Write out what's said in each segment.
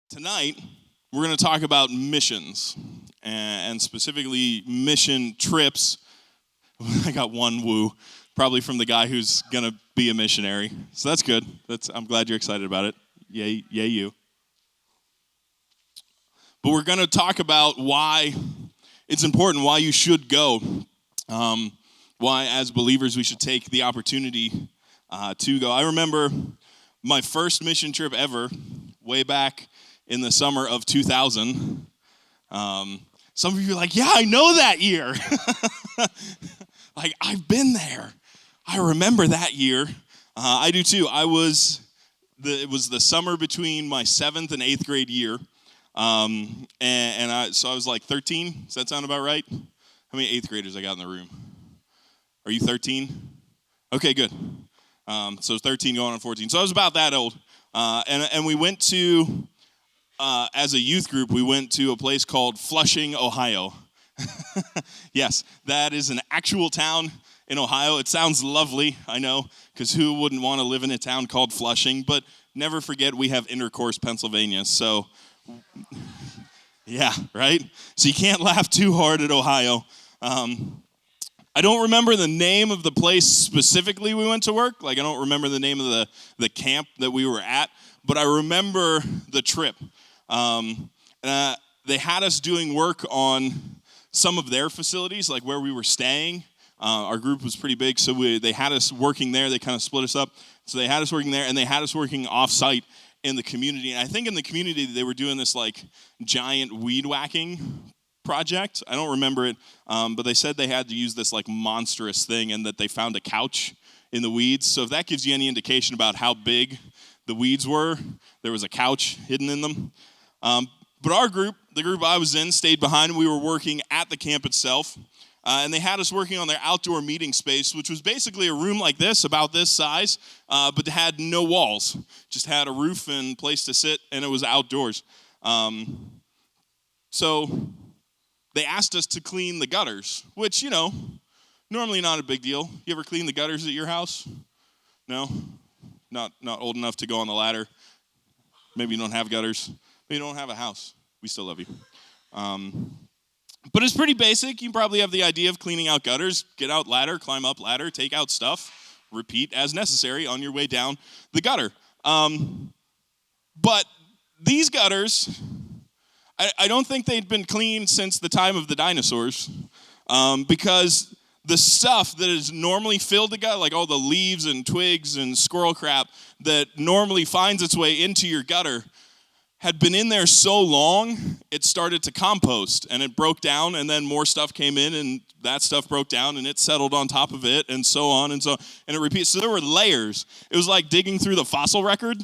Tonight, we're going to talk about missions, and specifically mission trips. I got one woo, probably from the guy who's going to be a missionary. So that's good. I'm glad you're excited about it. Yay you. But we're going to talk about why it's important, why you should go, why as believers we should take the opportunity to go. I remember my first mission trip ever, way back in the summer of 2000. Some of you are like, yeah, I know that year. Like, I've been there. I remember that year. I do too. It was the summer between my 7th and 8th grade year. So I was like 13. Does that sound about right? How many 8th graders I got in the room? Are you 13? Okay, good. So 13 going on 14. So I was about that old. And we went to, as a youth group, we went to a place called Flushing, Ohio. Yes, that is an actual town in Ohio. It sounds lovely, I know, because who wouldn't want to live in a town called Flushing? But never forget we have Intercourse, Pennsylvania. So, yeah, right? So you can't laugh too hard at Ohio. I don't remember the name of the place specifically we went to work. Like, I don't remember the name of the camp that we were at. But I remember the trip. They had us doing work on some of their facilities, like where we were staying. Our group was pretty big, so they had us working there. They kind of split us up. So they had us working there, and they had us working off-site in the community. And I think in the community, they were doing this, like, giant weed whacking project. I don't remember it, but they said they had to use this, like, monstrous thing, and that they found a couch in the weeds. So if that gives you any indication about how big the weeds were, there was a couch hidden in them. But our group, the group I was in, stayed behind. We were working at the camp itself. And they had us working on their outdoor meeting space, which was basically a room like this, about this size, but had no walls. Just had a roof and place to sit, and it was outdoors. So they asked us to clean the gutters, which, normally not a big deal. You ever clean the gutters at your house? No? Not old enough to go on the ladder? Maybe you don't have gutters. Maybe you don't have a house. We still love you. But it's pretty basic. You probably have the idea of cleaning out gutters. Get out ladder, climb up ladder, take out stuff, repeat as necessary on your way down the gutter. But these gutters, I don't think they'd been cleaned since the time of the dinosaurs, because the stuff that is normally filled the gutter, like all the leaves and twigs and squirrel crap that normally finds its way into your gutter, had been in there so long, it started to compost, and it broke down, and then more stuff came in, and that stuff broke down, and it settled on top of it, and so on, and it repeats. So there were layers. It was like digging through the fossil record.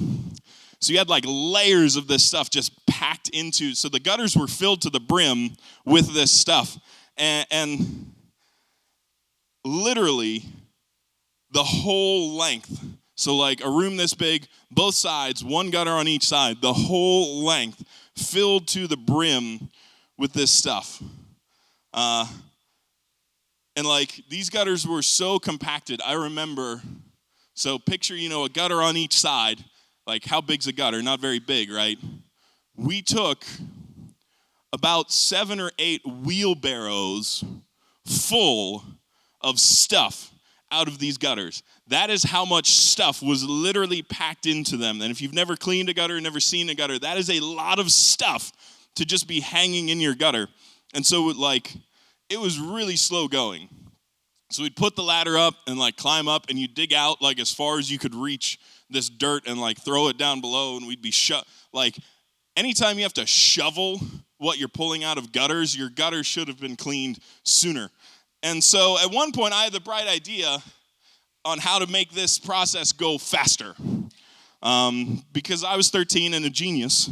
So you had like layers of this stuff just packed into, so the gutters were filled to the brim with this stuff. And literally, the whole length, so like a room this big, both sides, one gutter on each side, the whole length filled to the brim with this stuff. And like these gutters were so compacted. I remember, so picture, a gutter on each side. Like, how big's a gutter? Not very big, right? We took about 7 or 8 wheelbarrows full of stuff out of these gutters. That is how much stuff was literally packed into them. And if you've never cleaned a gutter, never seen a gutter, that is a lot of stuff to just be hanging in your gutter. And so it was really slow going. So we'd put the ladder up and climb up, and you dig out as far as you could reach this dirt and throw it down below, and we'd be anytime you have to shovel what you're pulling out of gutters, your gutters should have been cleaned sooner. And so at one point, I had the bright idea on how to make this process go faster, because I was 13 and a genius.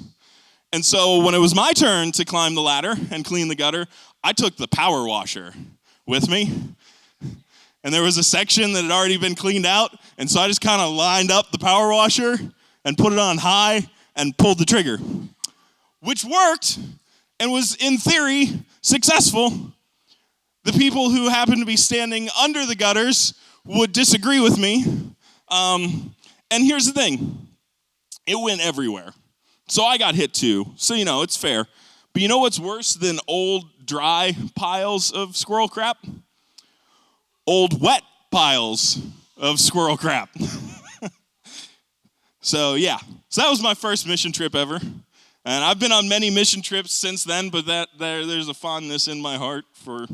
And so when it was my turn to climb the ladder and clean the gutter, I took the power washer with me. And there was a section that had already been cleaned out, and so I just kind of lined up the power washer and put it on high and pulled the trigger, which worked and was, in theory, successful. The people who happened to be standing under the gutters would disagree with me. And here's the thing. It went everywhere. So I got hit too. So, it's fair. But you know what's worse than old, dry piles of squirrel crap? Old, wet piles of squirrel crap. So, yeah. So that was my first mission trip ever. And I've been on many mission trips since then, but there's a fondness in my heart for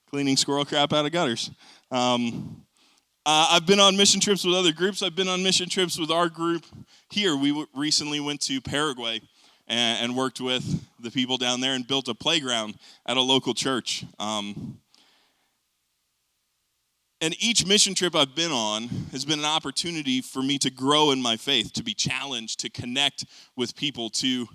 cleaning squirrel crap out of gutters. I've been on mission trips with other groups. I've been on mission trips with our group here. We recently went to Paraguay and worked with the people down there and built a playground at a local church. And each mission trip I've been on has been an opportunity for me to grow in my faith, to be challenged, to connect with people, to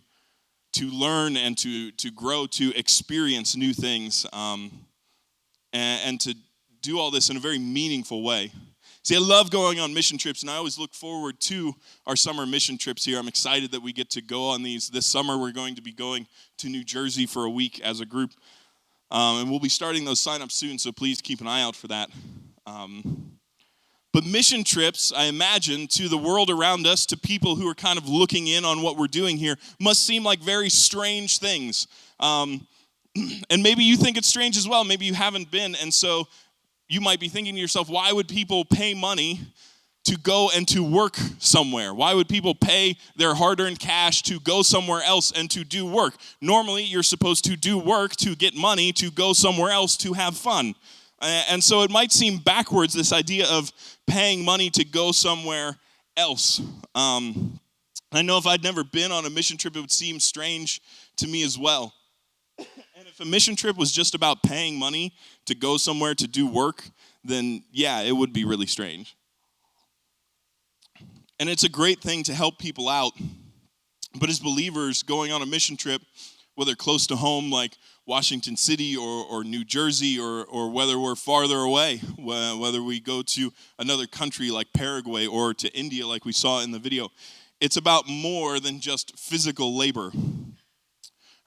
learn and to grow, to experience new things, and to do all this in a very meaningful way. See, I love going on mission trips, and I always look forward to our summer mission trips here. I'm excited that we get to go on these. This summer, we're going to be going to New Jersey for a week as a group, and we'll be starting those sign-ups soon, so please keep an eye out for that. But mission trips, I imagine, to the world around us, to people who are kind of looking in on what we're doing here, must seem like very strange things. And maybe you think it's strange as well. Maybe you haven't been, and so you might be thinking to yourself, why would people pay money to go and to work somewhere? Why would people pay their hard-earned cash to go somewhere else and to do work? Normally, you're supposed to do work to get money to go somewhere else to have fun. And so it might seem backwards, this idea of paying money to go somewhere else. I know if I'd never been on a mission trip, it would seem strange to me as well. And if a mission trip was just about paying money to go somewhere to do work, then yeah, it would be really strange. And it's a great thing to help people out. But as believers going on a mission trip, whether close to home like Washington City or New Jersey, or whether we're farther away, whether we go to another country like Paraguay or to India like we saw in the video, it's about more than just physical labor.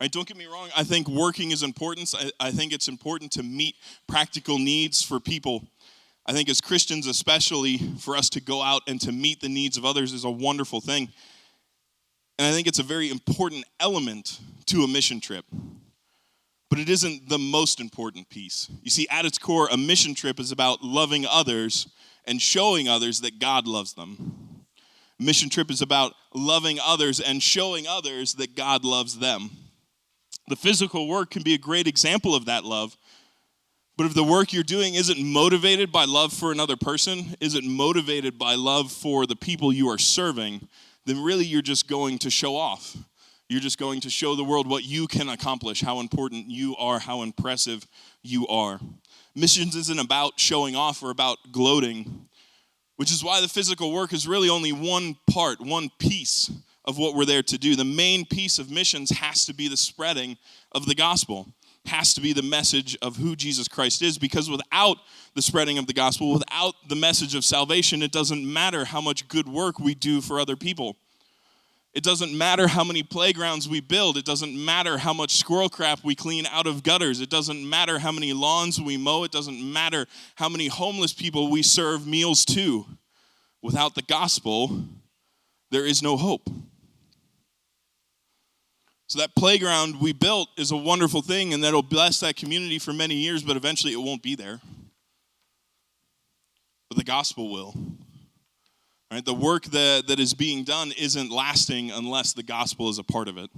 Right? Don't get me wrong, I think working is important. I think it's important to meet practical needs for people. I think as Christians especially, for us to go out and to meet the needs of others is a wonderful thing. And I think it's a very important element to a mission trip. But it isn't the most important piece. You see, at its core, a mission trip is about loving others and showing others that God loves them. A mission trip is about loving others and showing others that God loves them. The physical work can be a great example of that love. But if the work you're doing isn't motivated by love for another person, isn't motivated by love for the people you are serving, then really you're just going to show off. You're just going to show the world what you can accomplish, how important you are, how impressive you are. Missions isn't about showing off or about gloating, which is why the physical work is really only one part, one piece of what we're there to do. The main piece of missions has to be the spreading of the gospel, has to be the message of who Jesus Christ is, because without the spreading of the gospel, without the message of salvation, it doesn't matter how much good work we do for other people. It doesn't matter how many playgrounds we build. It doesn't matter how much squirrel crap we clean out of gutters. It doesn't matter how many lawns we mow. It doesn't matter how many homeless people we serve meals to. Without the gospel, there is no hope. So that playground we built is a wonderful thing, and that'll bless that community for many years, but eventually it won't be there. But the gospel will. Right? The work that is being done isn't lasting unless the gospel is a part of it.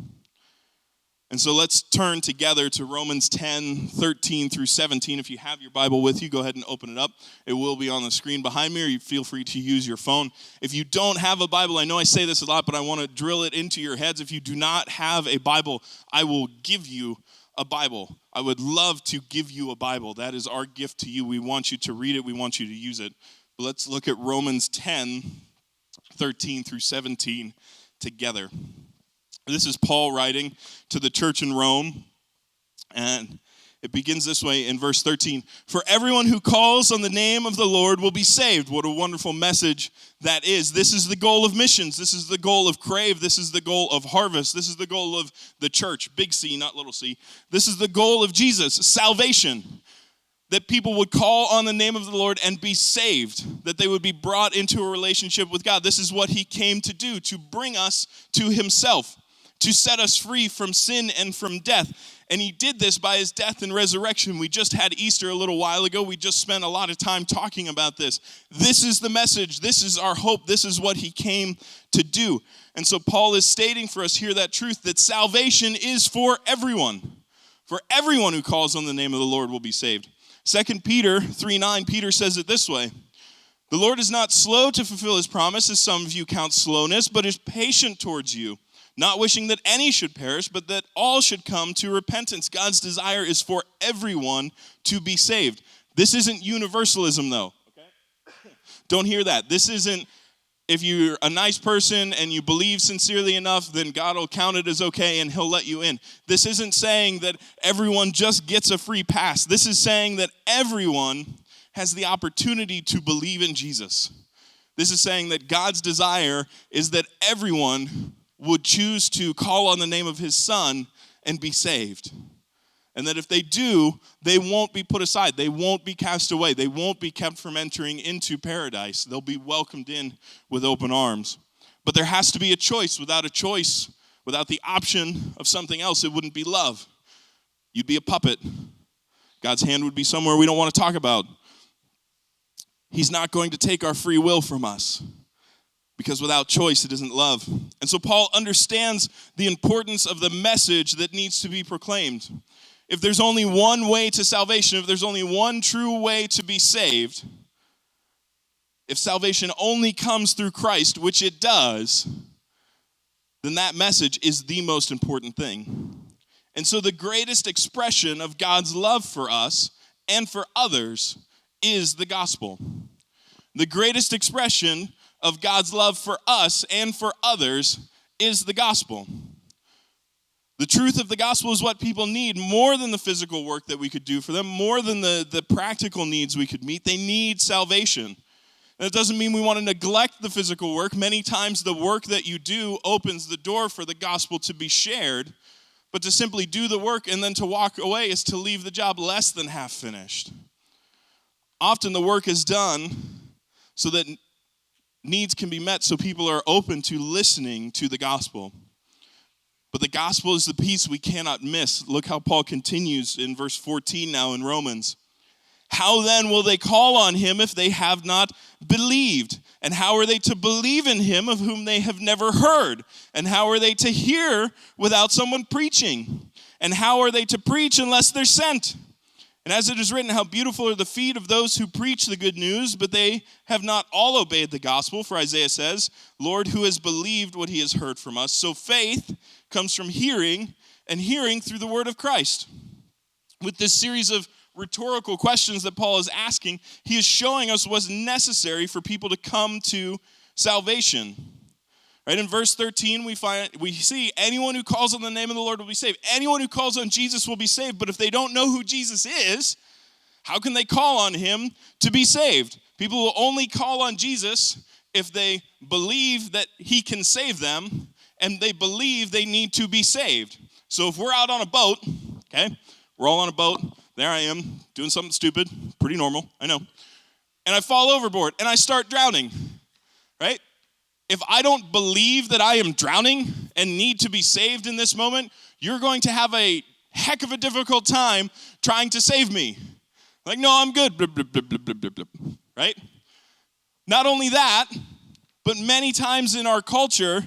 And so let's turn together to Romans 10, 13 through 17. If you have your Bible with you, go ahead and open it up. It will be on the screen behind me, or you feel free to use your phone. If you don't have a Bible, I know I say this a lot, but I want to drill it into your heads. If you do not have a Bible, I will give you a Bible. I would love to give you a Bible. That is our gift to you. We want you to read it. We want you to use it. But let's look at Romans 10, 13 through 17 together. This is Paul writing to the church in Rome, and it begins this way in verse 13. For everyone who calls on the name of the Lord will be saved. What a wonderful message that is. This is the goal of missions. This is the goal of Crave. This is the goal of Harvest. This is the goal of the church, big C, not little c. This is the goal of Jesus, salvation. That people would call on the name of the Lord and be saved, that they would be brought into a relationship with God. This is what he came to do, to bring us to himself. to set us free from sin and from death. And he did this by his death and resurrection. We just had Easter a little while ago. We just spent a lot of time talking about this. This is the message. This is our hope. This is what he came to do. And so Paul is stating for us here that truth, that salvation is for everyone. For everyone who calls on the name of the Lord will be saved. 2 Peter 3:9, Peter says it this way. The Lord is not slow to fulfill his promise, as some of you count slowness, but is patient towards you, not wishing that any should perish, but that all should come to repentance. God's desire is for everyone to be saved. This isn't universalism, though. Okay? Don't hear that. This isn't, if you're a nice person and you believe sincerely enough, then God will count it as okay and he'll let you in. This isn't saying that everyone just gets a free pass. This is saying that everyone has the opportunity to believe in Jesus. This is saying that God's desire is that everyone would choose to call on the name of his Son and be saved. And that if they do, they won't be put aside. They won't be cast away. They won't be kept from entering into paradise. They'll be welcomed in with open arms. But there has to be a choice. Without a choice, without the option of something else, it wouldn't be love. You'd be a puppet. God's hand would be somewhere we don't want to talk about. He's not going to take our free will from us, because without choice, it isn't love. And so Paul understands the importance of the message that needs to be proclaimed. If there's only one way to salvation, if there's only one true way to be saved, if salvation only comes through Christ, which it does, then that message is the most important thing. And so the greatest expression of God's love for us and for others is the gospel. The greatest expression of God's love for us and for others is the gospel. The truth of the gospel is what people need more than the physical work that we could do for them, more than the practical needs we could meet. They need salvation. And it doesn't mean we want to neglect the physical work. Many times the work that you do opens the door for the gospel to be shared. But to simply do the work and then to walk away is to leave the job less than half finished. Often the work is done so that needs can be met, so people are open to listening to the gospel. But the gospel is the piece we cannot miss. Look how Paul continues in verse 14 now in Romans. How then will they call on him if they have not believed? And how are they to believe in him of whom they have never heard? And how are they to hear without someone preaching? And how are they to preach unless they're sent? And as it is written, how beautiful are the feet of those who preach the good news, but they have not all obeyed the gospel. For Isaiah says, Lord, who has believed what he has heard from us? So faith comes from hearing, and hearing through the word of Christ. With this series of rhetorical questions that Paul is asking, he is showing us what's necessary for people to come to salvation. Right, in verse 13, we see anyone who calls on the name of the Lord will be saved. Anyone who calls on Jesus will be saved. But if they don't know who Jesus is, how can they call on him to be saved? People will only call on Jesus if they believe that he can save them and they believe they need to be saved. So if we're out on a boat, okay, we're all on a boat. There I am doing something stupid, pretty normal, I know. And I fall overboard and I start drowning, right? If I don't believe that I am drowning and need to be saved in this moment, you're going to have a heck of a difficult time trying to save me. Like, no, I'm good, blip, blip, blip, blip, blip, blip, blip, right? Not only that, but many times in our culture,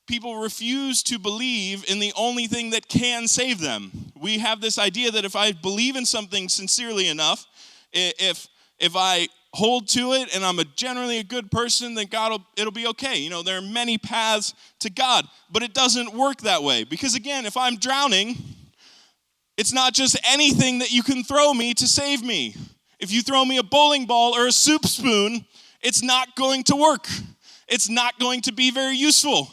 people refuse to believe in the only thing that can save them. We have this idea that if I believe in something sincerely enough, if I hold to it and I'm generally a good person, then it'll be okay. You know, there are many paths to God, but it doesn't work that way. Because again, if I'm drowning, it's not just anything that you can throw me to save me. If you throw me a bowling ball or a soup spoon, it's not going to work. It's not going to be very useful.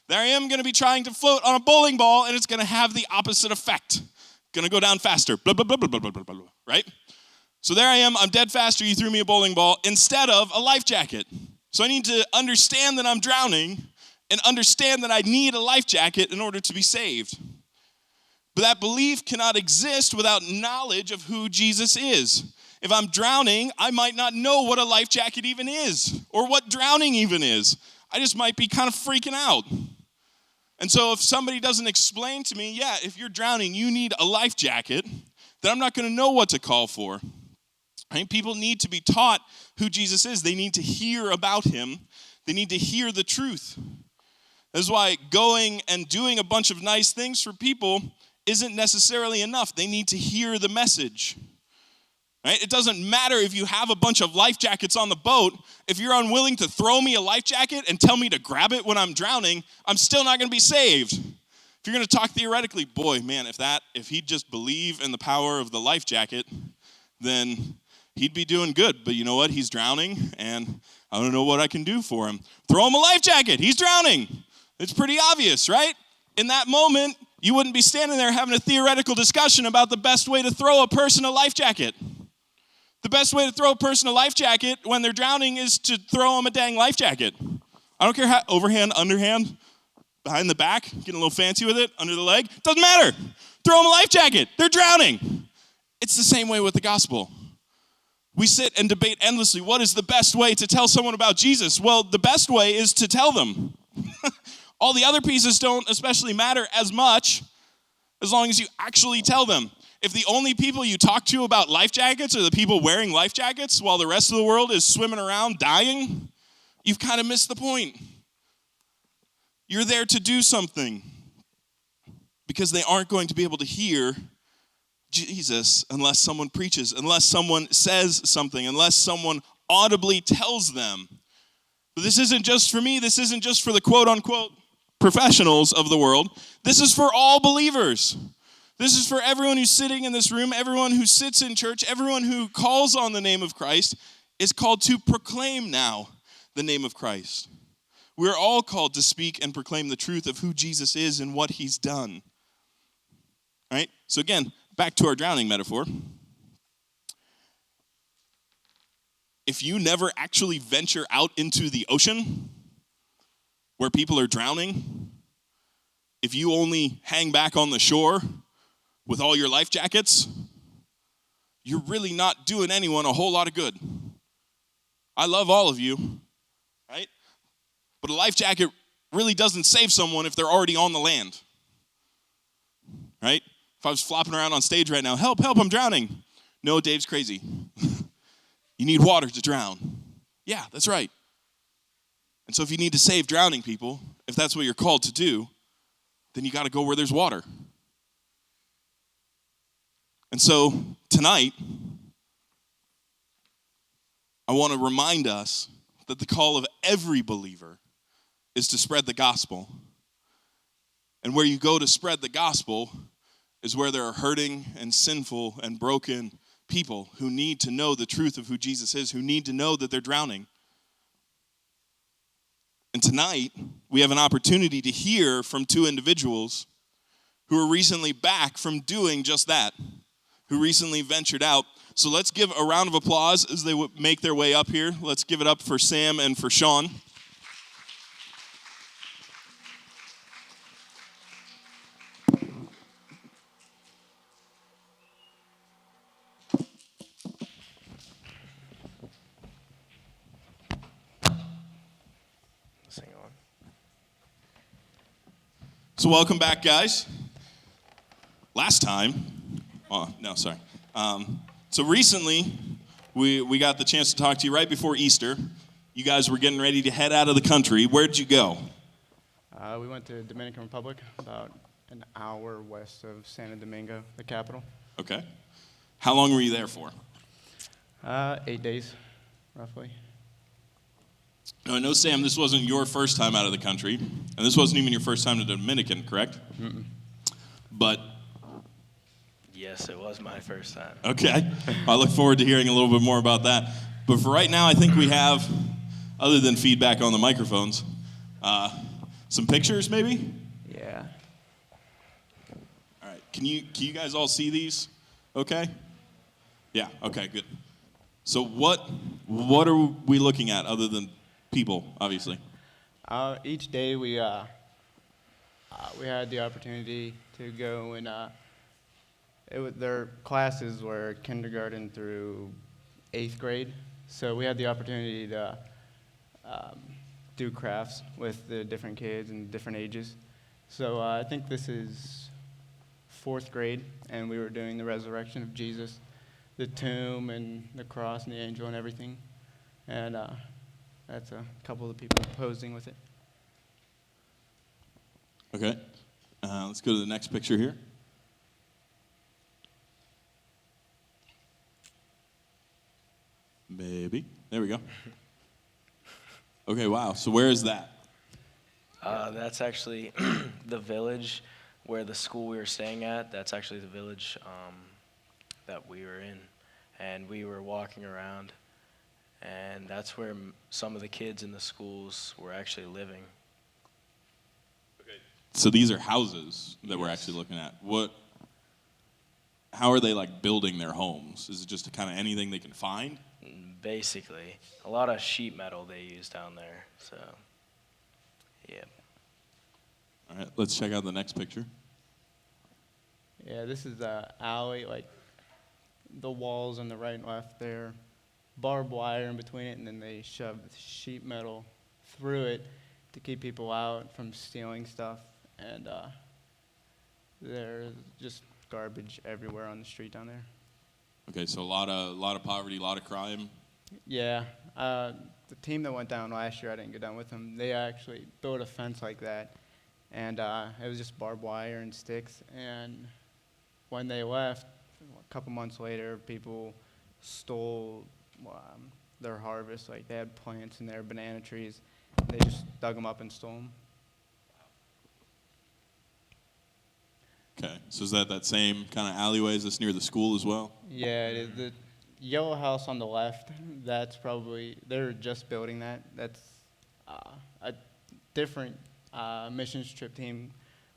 There I am going to be trying to float on a bowling ball, and it's going to have the opposite effect. Going to go down faster, blah, blah, blah, blah, blah, blah, blah, blah, right? So there I am, I'm dead faster, you threw me a bowling ball instead of a life jacket. So I need to understand that I'm drowning and understand that I need a life jacket in order to be saved. But that belief cannot exist without knowledge of who Jesus is. If I'm drowning, I might not know what a life jacket even is or what drowning even is. I just might be kind of freaking out. And so if somebody doesn't explain to me, yeah, if you're drowning, you need a life jacket, then I'm not going to know what to call for. Right? People need to be taught who Jesus is. They need to hear about him. They need to hear the truth. That's why going and doing a bunch of nice things for people isn't necessarily enough. They need to hear the message. Right? It doesn't matter if you have a bunch of life jackets on the boat. If you're unwilling to throw me a life jacket and tell me to grab it when I'm drowning, I'm still not going to be saved. If you're going to talk theoretically, boy, man, if he'd just believe in the power of the life jacket, then he'd be doing good. But you know what? He's drowning, and I don't know what I can do for him. Throw him a life jacket. He's drowning. It's pretty obvious, right? In that moment, you wouldn't be standing there having a theoretical discussion about the best way to throw a person a life jacket. The best way to throw a person a life jacket when they're drowning is to throw them a dang life jacket. I don't care how overhand, underhand, behind the back, getting a little fancy with it, under the leg. Doesn't matter. Throw them a life jacket. They're drowning. It's the same way with the gospel. We sit and debate endlessly. What is the best way to tell someone about Jesus? Well, the best way is to tell them. All the other pieces don't especially matter as much as long as you actually tell them. If the only people you talk to about life jackets are the people wearing life jackets while the rest of the world is swimming around dying, you've kind of missed the point. You're there to do something because they aren't going to be able to hear Jesus unless someone preaches, unless someone says something, unless someone audibly tells them. But this isn't just for me. This isn't just for the quote-unquote professionals of the world. This is for all believers. This is for everyone who's sitting in this room, everyone who sits in church, everyone who calls on the name of Christ is called to proclaim now the name of Christ. We're all called to speak and proclaim the truth of who Jesus is and what he's done. All right? So again, back to our drowning metaphor. If you never actually venture out into the ocean where people are drowning, if you only hang back on the shore with all your life jackets, you're really not doing anyone a whole lot of good. I love all of you, right? But a life jacket really doesn't save someone if they're already on the land, right? If I was flopping around on stage right now, help, I'm drowning. No, Dave's crazy. You need water to drown. Yeah, that's right. And so if you need to save drowning people, if that's what you're called to do, then you got to go where there's water. And so tonight, I want to remind us that the call of every believer is to spread the gospel. And where you go to spread the gospel is where there are hurting and sinful and broken people who need to know the truth of who Jesus is, who need to know that they're drowning. And tonight, we have an opportunity to hear from two individuals who are recently back from doing just that, who recently ventured out. So let's give a round of applause as they make their way up here. Let's give it up for Sam and for Sean. So welcome back, guys. Last time, so recently, we got the chance to talk to you right before Easter. You guys were getting ready to head out of the country. Where did you go? We went to Dominican Republic, about an hour west of Santo Domingo, the capital. Okay. How long were you there for? 8 days, roughly. Now, I know, Sam, this wasn't your first time out of the country, and this wasn't even your first time to the Dominican, correct? Mm-mm. But yes, it was my first time. okay. I look forward to hearing a little bit more about that. But for right now, I think we have, other than feedback on the microphones, some pictures maybe? Yeah. All right. Can you guys all see these? Okay? Yeah, okay, good. So what are we looking at other than people, obviously? Each day we had the opportunity to go and their classes were kindergarten through 8th grade, so we had the opportunity to do crafts with the different kids and different ages, So I think this is fourth grade, and we were doing the resurrection of Jesus, the tomb and the cross and the angel and everything. And that's a couple of the people posing with it. Okay. Let's go to the next picture here. Maybe. There we go. Okay, wow. So where is that? That's actually the village where the school we were staying at. That's actually the village that we were in. And we were walking around, and that's where some of the kids in the schools were actually living. Okay. So these are houses that we're Yes. actually looking at. How are they like building their homes? Is it just kind of anything they can find? Basically, a lot of sheet metal they use down there. So, yeah. All right, let's check out the next picture. Yeah, this is a alley, like the walls on the right and left there, barbed wire in between it, and then they shove sheet metal through it to keep people out from stealing stuff. And there's just garbage everywhere on the street down there. Okay, so a lot of poverty, a lot of crime. Yeah, the team that went down last year, I didn't go down with them. They actually built a fence like that, and it was just barbed wire and sticks. And when they left, a couple months later, people stole their harvest. Like they had plants in their banana trees. They just dug them up and stole them. Okay, so is that same kind of alleyway? Is this near the school as well? Yeah, it is. The yellow house on the left, that's probably, they're just building that. That's a different missions trip team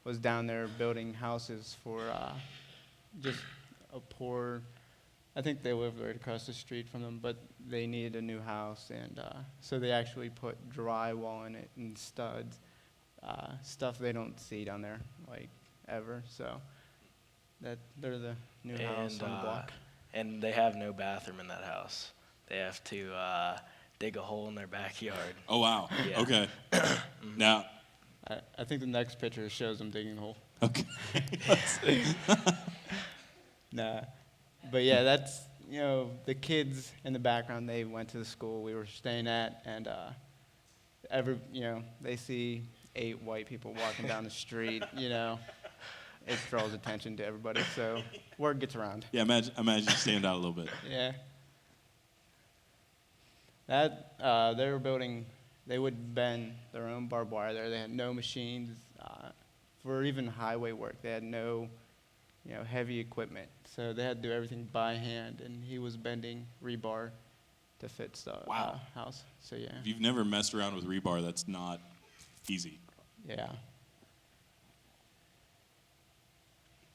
was down there building houses for just a poor, I think they lived right across the street from them, but they needed a new house. And so they actually put drywall in it and studs, stuff they don't see down there, like, ever. So they're the new house on the block. And they have no bathroom in that house. They have to dig a hole in their backyard. Oh, wow. Yeah. Okay. Now, I think the next picture shows them digging a hole. okay. Let's see. Nah. But yeah, that's, the kids in the background, they went to the school we were staying at, and they see 8 white people walking down the street, it draws attention to everybody, so word gets around. Yeah, imagine you stand out a little bit. Yeah. That, they would bend their own barbed wire there. They had no machines for even highway work. They had no, heavy equipment. So they had to do everything by hand, and he was bending rebar to fit the Wow. house. So, yeah. If you've never messed around with rebar, that's not easy. Yeah.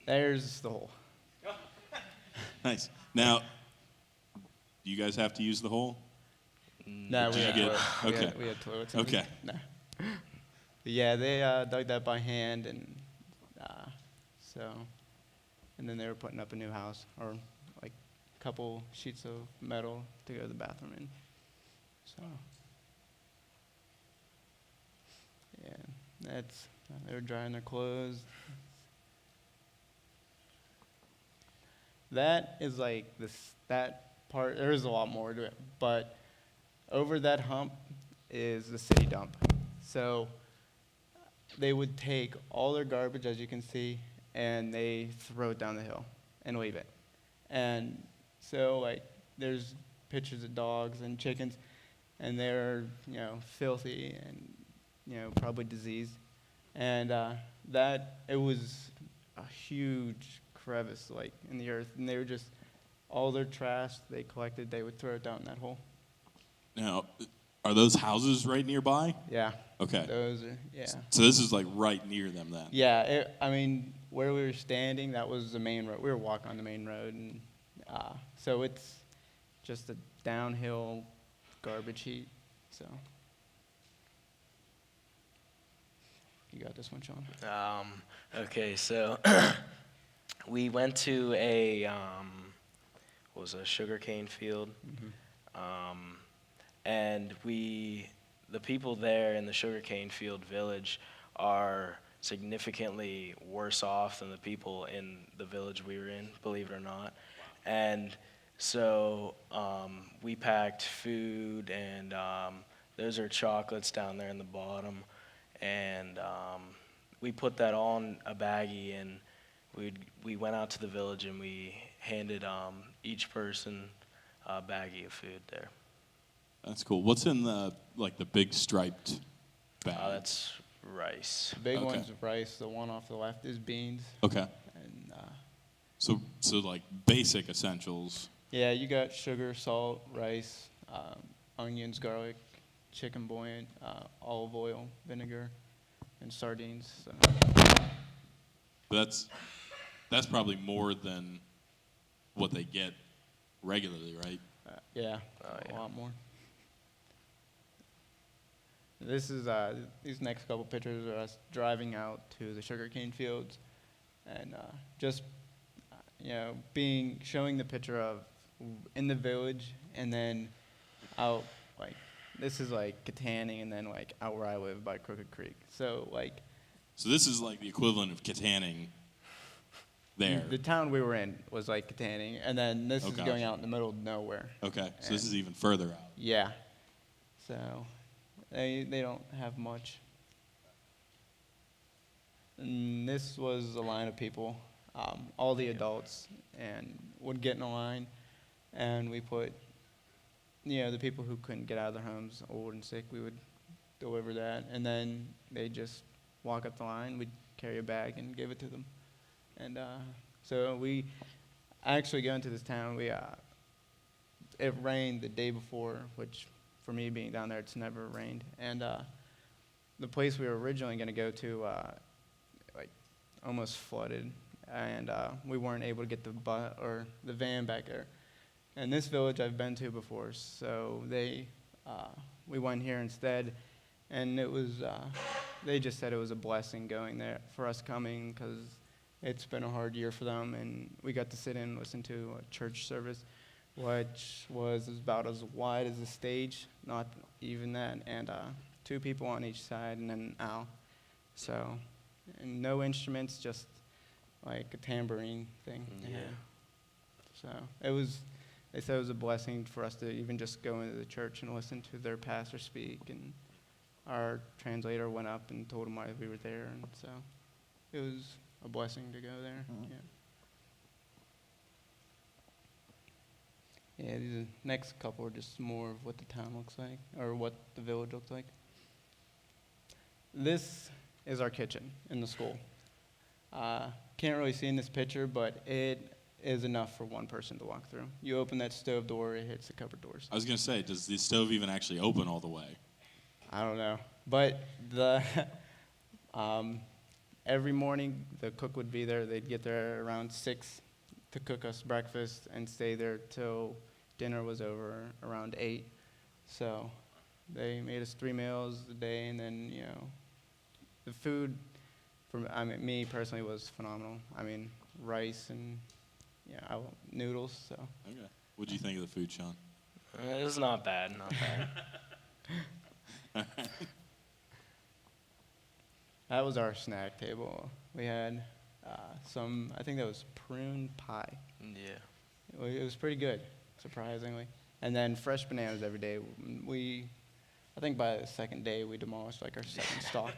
There's the hole. Nice. Now, do you guys have to use the hole? No, Did you get- okay. we had toilets. Okay. No. Yeah, they dug that by hand, and and then they were putting up a new house, or like a couple sheets of metal to go to the bathroom in. So, yeah, they were drying their clothes. That is like that part. There is a lot more to it, but over that hump is the city dump. So they would take all their garbage, as you can see, and they throw it down the hill and leave it. And so, like, there's pictures of dogs and chickens, and they're, filthy and, probably diseased. And it was a huge crevice, like, in the earth. And they were just, all their trash they collected, they would throw it down that hole. Now, are those houses right nearby? Yeah. Okay. Those are, yeah. So this is like right near them then? Yeah, where we were standing, that was the main road. We were walking on the main road, and so it's just a downhill garbage heap. So you got this one, Sean? Okay, so we went to a sugarcane field, and the people there in the sugarcane field village are significantly worse off than the people in the village we were in, believe it or not. And so we packed food, and those are chocolates down there in the bottom. And we put that all in a baggie, and we went out to the village, and we handed each person a baggie of food there. That's cool. What's in the big striped bag? That's rice. The big Okay. one's rice. The one off the left is beans. Okay. And So like basic essentials. yeah, you got sugar, salt, rice, onions, garlic, chicken bouillon, olive oil, vinegar, and sardines. So. But that's probably more than what they get regularly, right? Yeah, Oh, a yeah. lot more. This is these next couple pictures are us driving out to the sugarcane fields, and just showing the picture of in the village, and then out this is like Kittanning, and then like out where I live by Crooked Creek. So So this is like the equivalent of Kittanning there. the town we were in was like Kittanning, and then this is Okay. going out in the middle of nowhere. Okay. So this is even further out. Yeah. So they don't have much. And this was a line of people, all the adults, and would get in a line, and we put, the people who couldn't get out of their homes, old and sick, we would deliver that, and then they just walk up the line, we'd carry a bag and give it to them. And so we actually go into this town, it rained the day before, which for me being down there, it's never rained. And the place we were originally going to go to, almost flooded, and we weren't able to get the van back there. And this village I've been to before, so we went here instead, and it was they just said it was a blessing going there for us coming, because it's been a hard year for them, and we got to sit in and listen to a church service, which was about as wide as the stage, not even that, and 2 people on each side, and then an owl. So, and no instruments, just like a tambourine thing. Yeah. So they said it was a blessing for us to even just go into the church and listen to their pastor speak, and our translator went up and told them why we were there, and so it was a blessing to go there. Mhm. Yeah, these next couple are just more of what the town looks like, or what the village looks like. This is our kitchen in the school. Can't really see in this picture, but it is enough for one person to walk through. You open that stove door, it hits the cupboard doors. I was gonna say, does the stove even actually open all the way? I don't know, but every morning the cook would be there. They'd get there around 6 to cook us breakfast and stay there till dinner was over around 8. So they made us 3 meals a day, and then the food me personally was phenomenal. I mean, rice and noodles. So Okay. What do you think of the food, Sean? It was not bad, not bad. that was our snack table. We had some, I think that was prune pie. Yeah. It was pretty good, surprisingly. And then fresh bananas every day. I think by the second day, we demolished like our second stock.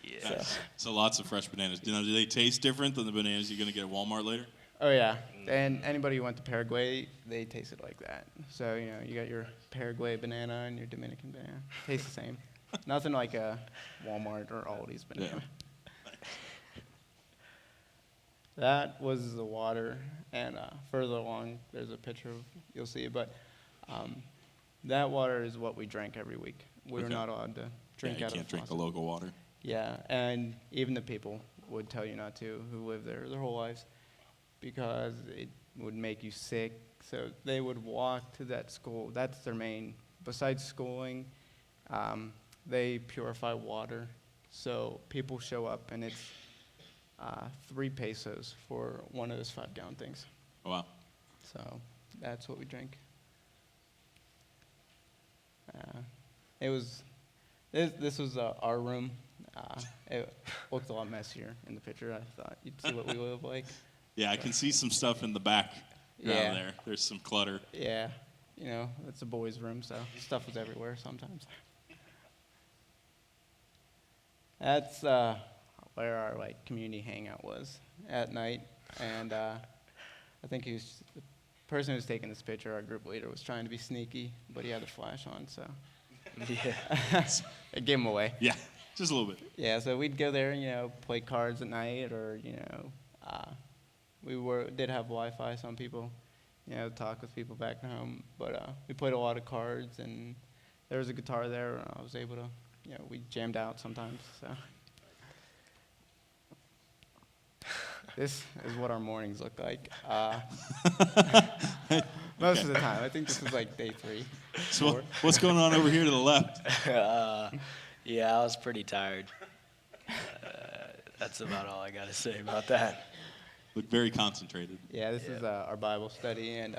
Yeah. Nice. So lots of fresh bananas. Do they taste different than the bananas you're gonna get at Walmart later? Oh, yeah. And anybody who went to Paraguay, they tasted like that. So, you got your Paraguay banana and your Dominican banana. Tastes the same. Nothing like a Walmart or Aldi's banana. Yeah. That was the water. And further along, there's a picture of, you'll see it. But that water is what we drank every week. We were Okay. not allowed to drink You out can't of the drink the faucet. local water. Yeah, and even the people would tell you not to, who live there their whole lives, because it would make you sick. So they would walk to that school. That's their main, besides schooling, they purify water. So people show up, and it's 3 pesos for one of those 5-gallon things. Oh, wow. So that's what we drink. This was our room. It looked a lot messier in the picture. I thought you'd see what we live like. Yeah, I can see some stuff in the back Yeah. there. There's some clutter. Yeah, it's a boys' room, so stuff was everywhere sometimes. That's where our community hangout was at night, and I think the person who's taking this picture, our group leader, was trying to be sneaky, but he had the flash on, so Yeah. it gave him away. Yeah, just a little bit. Yeah, so we'd go there and play cards at night, or we did have Wi-Fi. Some people, talk with people back home, but we played a lot of cards, and there was a guitar there, and I was able to, we jammed out sometimes. So this is what our mornings look like. Most of the time. I think this is day 3. So what's going on over here to the left? Yeah, I was pretty tired. That's about all I got to say about that. Look very concentrated. Yeah, this is our Bible study, and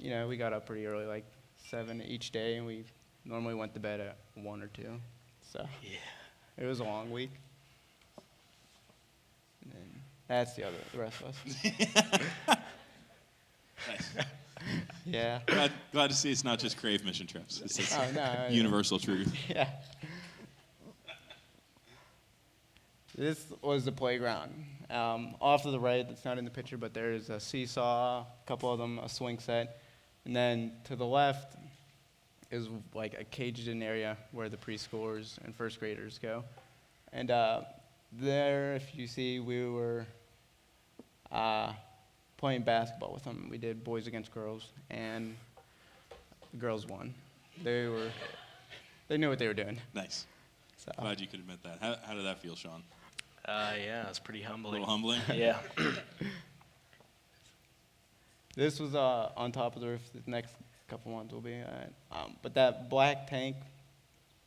we got up pretty early, 7 each day, and we normally went to bed at 1 or 2. So Yeah. it was a long week. And then that's the rest of us. Nice. Yeah. Glad to see it's not just Crave mission trips. It's No, universal truth. Yeah. This was the playground. Off to the right, that's not in the picture, but there's a seesaw, a couple of them, a swing set. And then to the left is a caged-in area where the preschoolers and first graders go. And there, if you see, we were playing basketball with them. We did boys against girls, and the girls won. They knew what they were doing. Nice. So. Glad you could admit that. How did that feel, Sean? Yeah, it's pretty A humbling. little humbling? Yeah. This was on top of the roof. The next couple ones will be at. But that black tank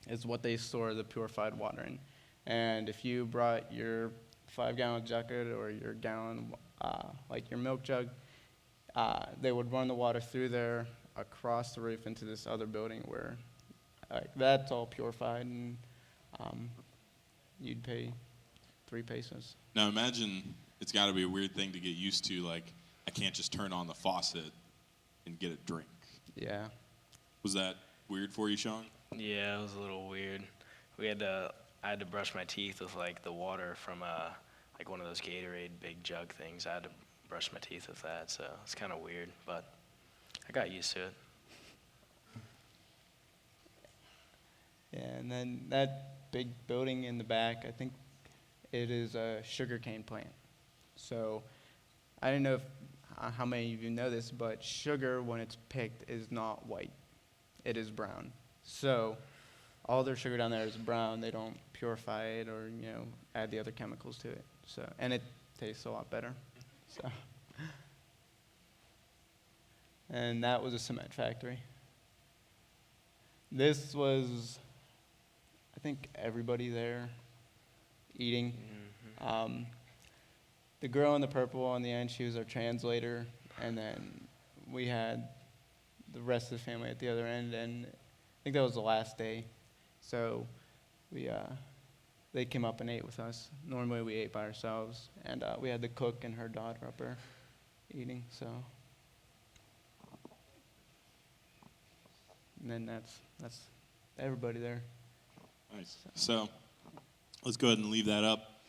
is what they store the purified water in. And if you brought your 5-gallon bucket or your gallon, your milk jug, they would run the water through there, across the roof into this other building where that's all purified, and you'd pay 3 pesos. Now imagine it's got to be a weird thing to get used to. I can't just turn on the faucet and get a drink. Yeah. Was that weird for you, Sean? Yeah, it was a little weird. I had to brush my teeth with the water from one of those Gatorade big jug things. I had to brush my teeth with that, so it's kind of weird, but I got used to it. Yeah, and then that big building in the back, I think it is a sugarcane plant. So I don't know how many of you know this, but sugar, when it's picked, is not white. It is brown. So all their sugar down there is brown. They don't purify it or add the other chemicals to it. So, and it tastes a lot better. So, and that was a cement factory. This was, I think, everybody there eating. Mm-hmm. The girl in the purple on the end, she was our translator, and then we had the rest of the family at the other end, and I think that was the last day. So they came up and ate with us. Normally we ate by ourselves, and we had the cook and her daughter up there eating. So, and then that's everybody there. Nice. So let's go ahead and leave that up.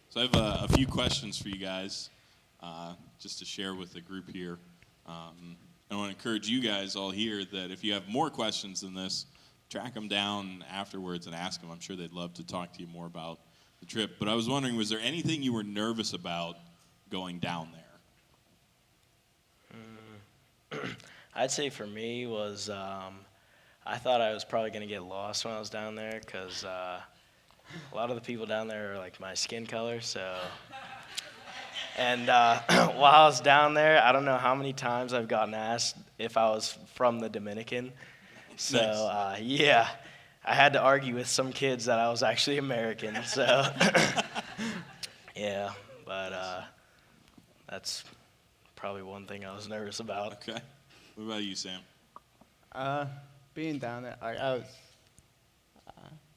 So I have a few questions for you guys, just to share with the group here. I want to encourage you guys all here that if you have more questions than this, track them down afterwards and ask them. I'm sure they'd love to talk to you more about the trip. But I was wondering, was there anything you were nervous about going down there? I'd say for me was I thought I was probably going to get lost when I was down there because a lot of the people down there are my skin color, so. And while I was down there, I don't know how many times I've gotten asked if I was from the Dominican. So, Nice. Yeah, I had to argue with some kids that I was actually American, so. Yeah, but that's probably one thing I was nervous about. Okay. What about you, Sam? Being down there,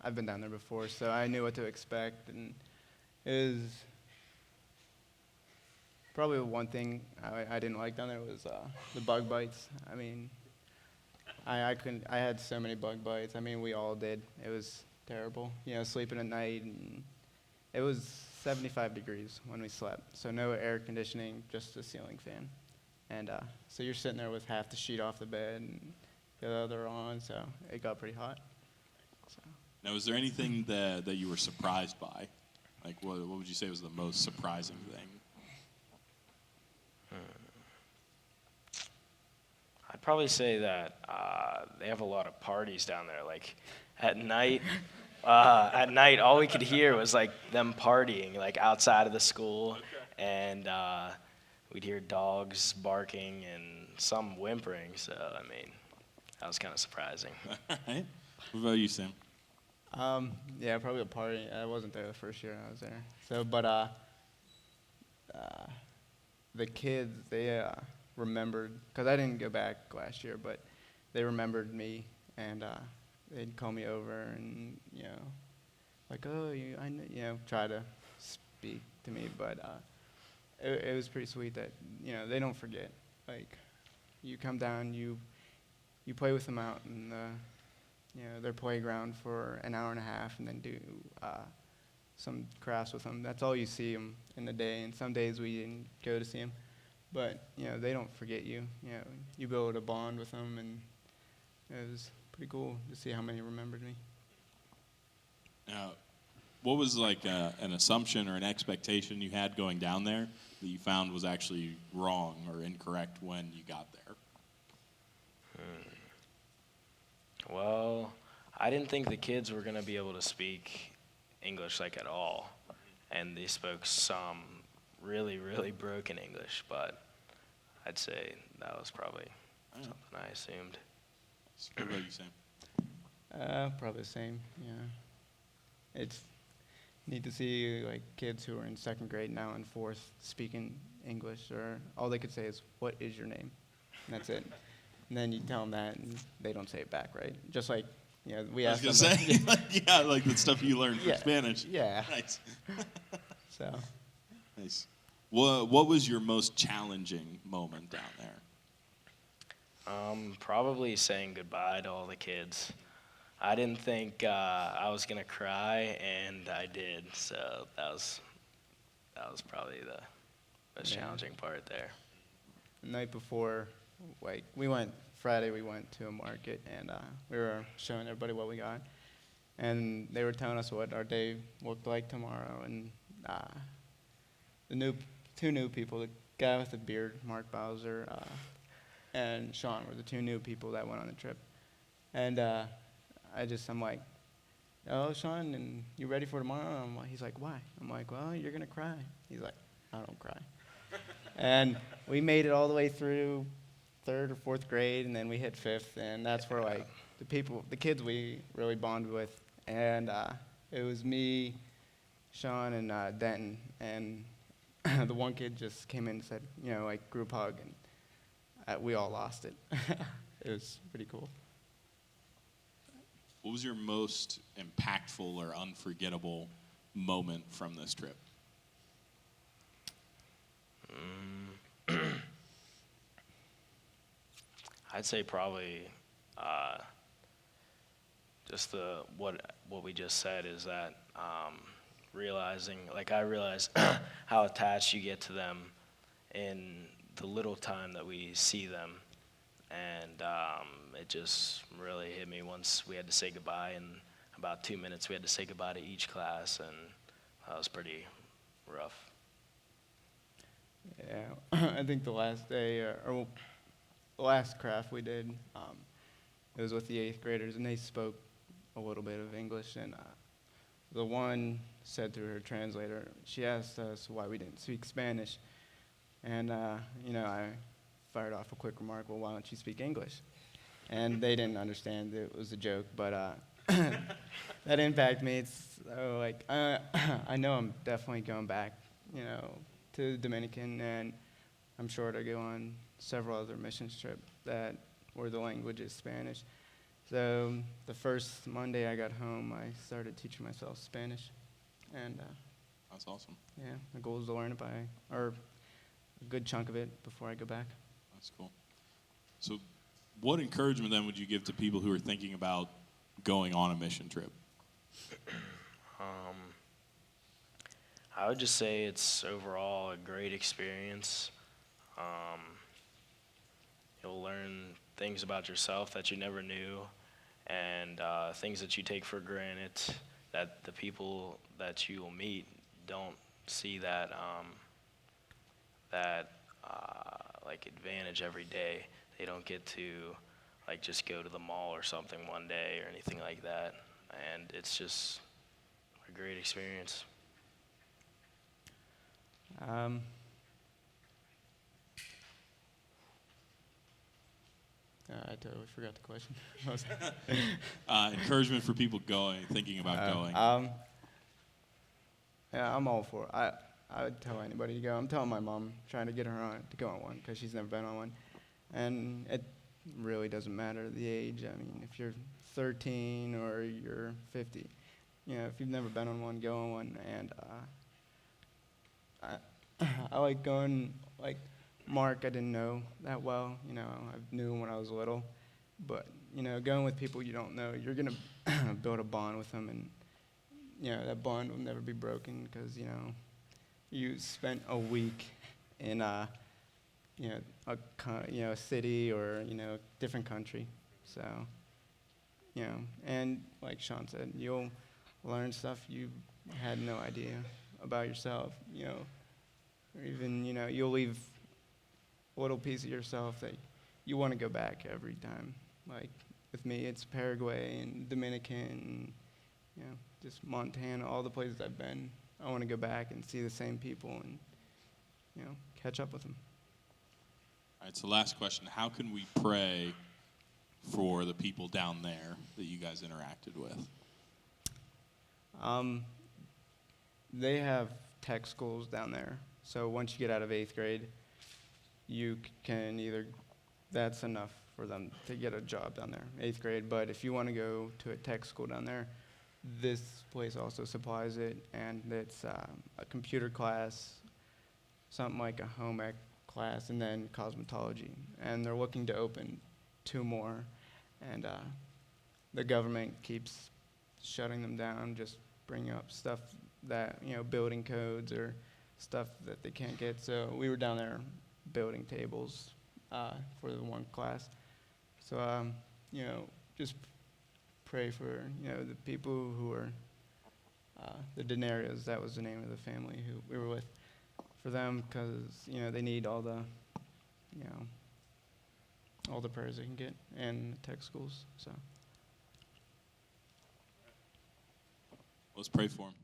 I've been down there before, so I knew what to expect, and it was probably the one thing I didn't like down there was the bug bites. I mean, I couldn't. I had so many bug bites. I mean, we all did. It was terrible. You know, sleeping at night, and it was 75 degrees when we slept, so no air conditioning, just a ceiling fan. And so you're sitting there with half the sheet off the bed and the other on, so it got pretty hot. So. Now, was there anything that you were surprised by? Like, what would you say was the most surprising thing? I'd probably say that they have a lot of parties down there. Like at night, all we could hear was like them partying, like outside of the school, and we'd hear dogs barking and some whimpering. So I mean, that was kind of surprising. All right. What about you, Sam? Yeah, probably a party. I wasn't there the first year I was there. So, but the kids, they remembered, because I didn't go back last year, but they remembered me, and they'd call me over and, you know, like, oh, I know, you know, try to speak to me, but it was pretty sweet that, you know, they don't forget. Like, you come down, you play with them out in their playground for an hour and a half, and then do some crafts with them. That's all you see them in the day, and some days we didn't go to see them. But, you know, they don't forget you. You know, you build a bond with them, and it was pretty cool to see how many remembered me. Now, what was like an assumption or an expectation you had going down there that you found was actually wrong or incorrect when you got there? Well, I didn't think the kids were going to be able to speak English like at all, and they spoke some really, really broken English, but I'd say that was probably something I assumed. What about you, Sam? Probably the same, yeah. It's neat to see, like, kids who are in second grade now and fourth speaking English, or all they could say is, "What is your name?" And that's it. And then you tell them that, and they don't say it back, right? Just like, you know, we I was asked gonna them. say, yeah, like the stuff you learned from Yeah. Spanish. Yeah. Nice. So, Nice. What was your most challenging moment down there? Probably saying goodbye to all the kids. I didn't think I was gonna cry, and I did. So that was probably the most challenging part there. the night before, like, Friday we went to a market, and we were showing everybody what we got. And they were telling us what our day looked like tomorrow, and the two new people, the guy with the beard, Mark Bowser, and Sean were the two new people that went on the trip. And I'm like, "Oh, Sean, and you ready for tomorrow?" He's like, "Why?" I'm like, "Well, you're gonna cry." He's like, "I don't cry." And we made it all the way through third or fourth grade, and then we hit fifth, and that's where, like, the kids we really bonded with. And it was me, Sean, and Denton, and the one kid just came in and said, you know, like, group hug, and we all lost it. It was pretty cool. What was your most impactful or unforgettable moment from this trip? I'd say probably just what we just said is that realizing, like, I realized how attached you get to them in the little time that we see them, and it just really hit me once we had to say goodbye. In about 2 minutes, we had to say goodbye to each class, and that was pretty rough. Yeah, I think the last day, or the last craft we did, it was with the 8th graders, and they spoke a little bit of English, and the one said through her translator, she asked us why we didn't speak Spanish, and, you know, I fired off a quick remark, "Well, why don't you speak English?" And they didn't understand it was a joke, but that impacted me. It's like, I know I'm definitely going back, you know, to the Dominican, and I'm sure to go on several other mission trips where the language is Spanish. So the first Monday I got home, I started teaching myself Spanish, and That's awesome. yeah, the goal is to learn it or a good chunk of it before I go back. That's cool. So, what encouragement then would you give to people who are thinking about going on a mission trip? I would just say it's overall a great experience. You'll learn things about yourself that you never knew, and things that you take for granted that the people that you will meet don't see that like advantage every day. They don't get to like just go to the mall or something one day or anything like that, and it's just a great experience. I totally forgot the question. What was that? Encouragement for people thinking about going. Yeah, I'm all for it. I would tell anybody to go. I'm telling my mom, trying to get her to go on one because she's never been on one. And it really doesn't matter the age. I mean, if you're 13 or you're 50, if you've never been on one, go on one. And I like going, like Mark, I didn't know that well. I knew him when I was little. But, going with people you don't know, you're going to build a bond with them. And, that bond will never be broken because, you spent a week in a city or, different country. So, and like Sean said, you'll learn stuff you had no idea about yourself, or even, you'll leave a little piece of yourself that you want to go back every time. Like with me, it's Paraguay and Dominican, and, just Montana, all the places I've been. I want to go back and see the same people and, catch up with them. All right, so last question. How can we pray for the people down there that you guys interacted with? They have tech schools down there. So once you get out of 8th grade, you can that's enough for them to get a job down there, 8th grade. But if you want to go to a tech school down there, this place also supplies it, and it's a computer class, something like a home ec class, and then cosmetology. And they're looking to open 2 more, and the government keeps shutting them down, just bringing up stuff that, building codes or stuff that they can't get. So we were down there building tables for the one class. So, just pray for, the people who are the Denarios, that was the name of the family who we were with, for them, because, they need all the prayers they can get in tech schools. So Let's pray for them.